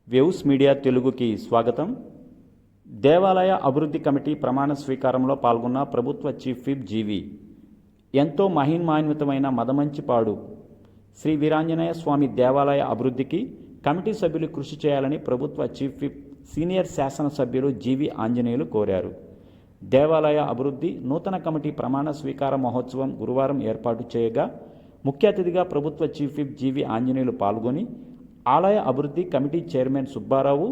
Waves media తెలుగుకి స్వాగతం. దేవాలయ అభివృద్ధి కమిటీ ప్రమాణ స్వీకారంలో పాల్గొన్న ప్రభుత్వ చీఫ్ విప్ జీవి. ఎంతో మహిమాన్వితమైన మదమంచిపాడు శ్రీ వీరాంజనేయ స్వామి దేవాలయ అభివృద్ధికి కమిటీ సభ్యులు కృషి చేయాలని ప్రభుత్వ చీఫ్ విప్ సీనియర్ శాసనసభ్యులు జీవి ఆంజనేయులు కోరారు. దేవాలయ అభివృద్ధి నూతన కమిటీ ప్రమాణ స్వీకార మహోత్సవం గురువారం ఏర్పాటు చేయగా ముఖ్య అతిథిగా ప్రభుత్వ చీఫ్ విప్ జీవి ఆంజనేయులు పాల్గొని ఆలయ అభివృద్ధి కమిటీ చైర్మన్ సుబ్బారావు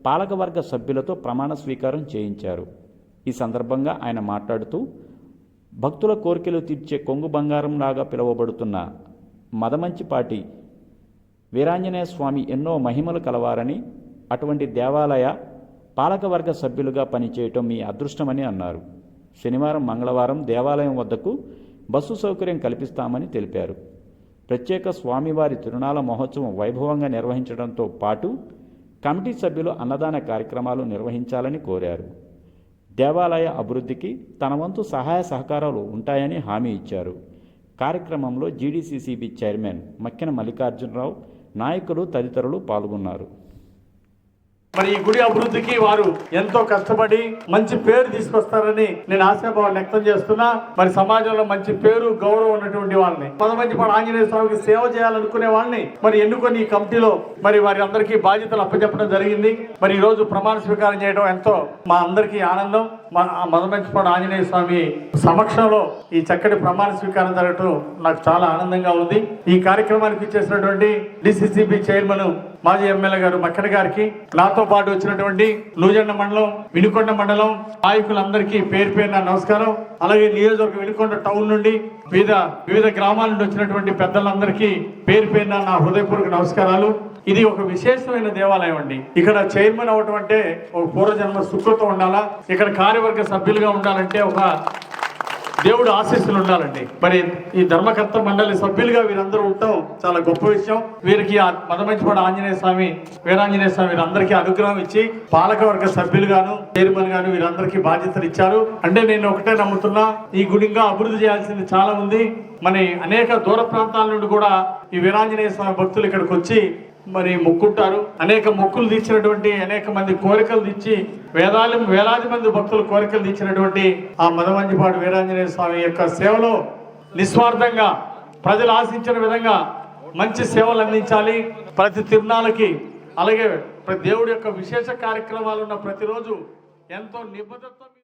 పాలకవర్గ సభ్యులతో ప్రమాణ స్వీకారం చేయించారు. ఈ సందర్భంగా ఆయన మాట్లాడుతూ భక్తుల కోరికలు తీర్చే కొంగు బంగారంలాగా పిలువబడుతున్న మదమంచిపాటి వీరాంజనేయ స్వామి ఎన్నో మహిమలు కలవారని, అటువంటి దేవాలయ పాలకవర్గ సభ్యులుగా పనిచేయటం మీ అదృష్టమని అన్నారు. శనివారం మంగళవారం దేవాలయం వద్దకు బస్సు సౌకర్యం కల్పిస్తామని తెలిపారు. ప్రత్యేక స్వామివారి తిరునాళ మహోత్సవం వైభవంగా నిర్వహించడంతో పాటు కమిటీ సభ్యులు అన్నదాన కార్యక్రమాలు నిర్వహించాలని కోరారు. దేవాలయ అభివృద్ధికి తన వంతు సహాయ సహకారాలు ఉంటాయని హామీ ఇచ్చారు. కార్యక్రమంలో జీడీసీసీబీ చైర్మన్ మక్కెన మల్లికార్జునరావు, నాయకులు తదితరులు పాల్గొన్నారు. మరి ఈ గుడి అభివృద్ధికి వారు ఎంతో కష్టపడి మంచి పేరు తీసుకొస్తారని నేను ఆశాభావం వ్యక్తం చేస్తున్నా. మరి సమాజంలో మంచి పేరు గౌరవం ఉన్నటువంటి వాళ్ళని, మదమంచిపాడు ఆంజనేయ స్వామికి సేవ చేయాలనుకునే వాళ్ళని మరి ఎన్నుకొని ఈ కమిటీలో మరి వారి అందరికీ బాధ్యతలు అప్పచెప్పడం జరిగింది. మరి ఈ రోజు ప్రమాణ స్వీకారం చేయడం ఎంతో మా అందరికీ ఆనందం. మదమంచిపాడు ఆంజనేయ స్వామి సమక్షంలో ఈ చక్కటి ప్రమాణ స్వీకారం జరగటం నాకు చాలా ఆనందంగా ఉంది. ఈ కార్యక్రమానికి ఇచ్చేసినటువంటి డిసిసిబి చైర్మన్ మాజీ ఎమ్మెల్యే గారు మక్కన గారికి, నాతో పాటు వచ్చినటువంటి లూజండ మండలం, వినుకొండ మండలం నాయకులందరికీ పేరు పేరున నమస్కారం. అలాగే నియోజకవర్గం వినుకొండ టౌన్ నుండి వివిధ గ్రామాల నుండి వచ్చినటువంటి పెద్దలందరికీ పేరు పేరున నా హృదయపూర్వక నమస్కారాలు. ఇది ఒక విశేషమైన దేవాలయం అండి. ఇక్కడ చైర్మన్ అవటం అంటే ఒక పూర్వజన్మ సుకృతం ఉండాలా, ఇక్కడ కార్యవర్గ సభ్యులుగా ఉండాలంటే ఒక దేవుడు ఆశీస్సులు ఉండాలండి. మరి ఈ ధర్మకర్త మండలి సభ్యులుగా వీరందరూ ఉండటం చాలా గొప్ప విషయం. వీరికి మదమంచిపాడు ఆంజనేయ స్వామి, వీరాంజనేయ స్వామి వీరందరికీ అనుగ్రహం ఇచ్చి పాలకవర్గ సభ్యులుగాను చైర్మన్ గాను వీరందరికీ బాధ్యతలు ఇచ్చారు. అంటే నేను ఒకటే నమ్ముతున్నా, ఈ గుడిగా అభివృద్ధి చేయాల్సింది చాలా ఉంది. మరి అనేక దూర ప్రాంతాల నుండి కూడా ఈ వీరాంజనేయ స్వామి భక్తులు ఇక్కడికి వచ్చి మరి మొక్కుంటారు. అనేక మొక్కులు తీర్చినటువంటి, అనేక మంది కోరికలు తీర్చి వేలాది మంది భక్తులు కోరికలు తీర్చినటువంటి ఆ మదమంచిపాడు వీరాంజనేయ స్వామి యొక్క సేవలో నిస్వార్థంగా ప్రజలు ఆశించిన విధంగా మంచి సేవలు అందించాలి. ప్రతి తిరునాళ్ళకి, అలాగే దేవుడి యొక్క విశేష కార్యక్రమాలు ఉన్న ప్రతిరోజు ఎంతో నిబద్ధత